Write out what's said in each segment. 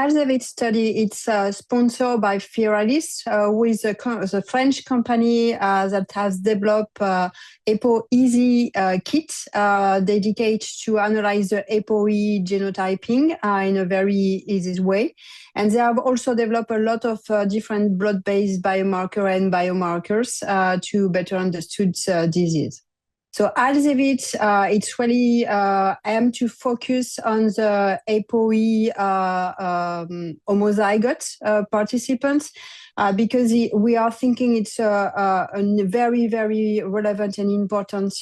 ALZEVIT study, it's sponsored by Firalis, who is a French company that has developed APOE-Easy kit dedicated to analyze the APOE genotyping in a very easy way. And they have also developed a lot of different blood-based biomarkers and biomarkers to better understand disease. So ALZEVIT, it's really aimed to focus on the APOE homozygote participants because we are thinking it's a very, very relevant and important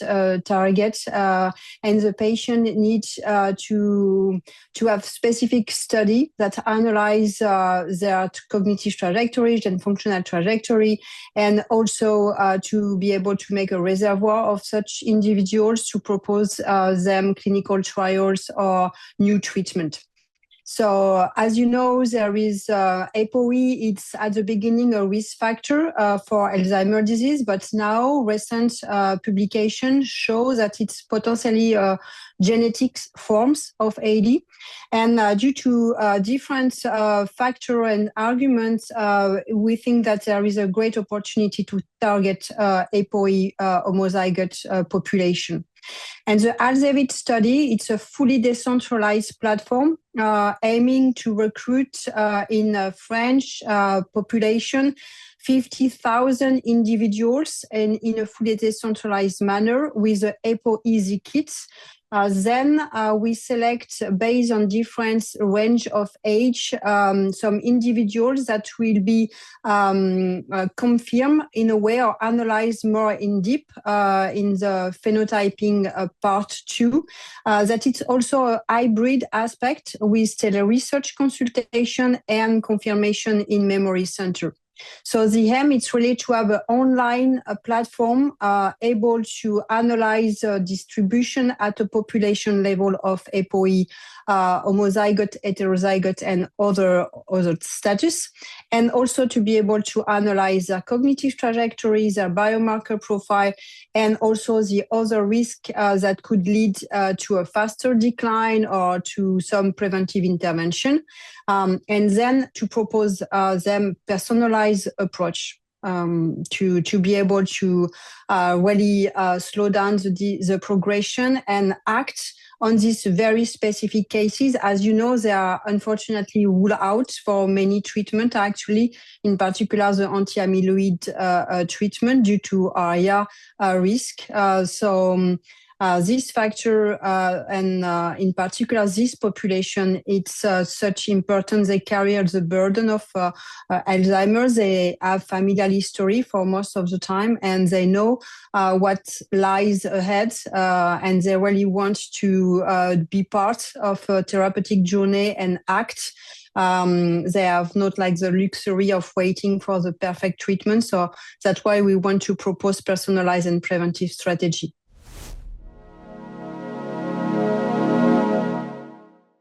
target. And the patient needs to have specific study that analyze their cognitive trajectories and functional trajectory, and also to be able to make a reservoir of such individuals to propose them clinical trials or new treatment. So as you know, there is APOE, it's at the beginning a risk factor for Alzheimer's disease, but now recent publications show that it's potentially genetic forms of AD. And due to different factor and arguments, we think that there is a great opportunity to target APOE homozygote population. And the ALZEVIT study, it's a fully decentralized platform aiming to recruit in a French population 50,000 individuals and in a fully decentralized manner with the APOE-Easy kits. Then we select, based on different range of age, some individuals that will be confirmed in a way or analyzed more in depth in the phenotyping part 2. That it's also a hybrid aspect with tele-research consultation and confirmation in memory center. So the aim is really to have an online platform able to analyze distribution at a population level of APOE, homozygote, heterozygote, and other status, and also to be able to analyze their cognitive trajectories, their biomarker profile, and also the other risk that could lead to a faster decline or to some preventive intervention, and then to propose them personalized approach to be able to really slow down the progression and act on these very specific cases. As you know, they are unfortunately ruled out for many treatment, actually, in particular the anti-amyloid treatment due to ARIA risk. This factor and in particular this population, it's such important. They carry the burden of Alzheimer's. They have familial history for most of the time, and they know what lies ahead, and they really want to be part of a therapeutic journey and act. They have not like the luxury of waiting for the perfect treatment. So that's why we want to propose personalized and preventive strategy.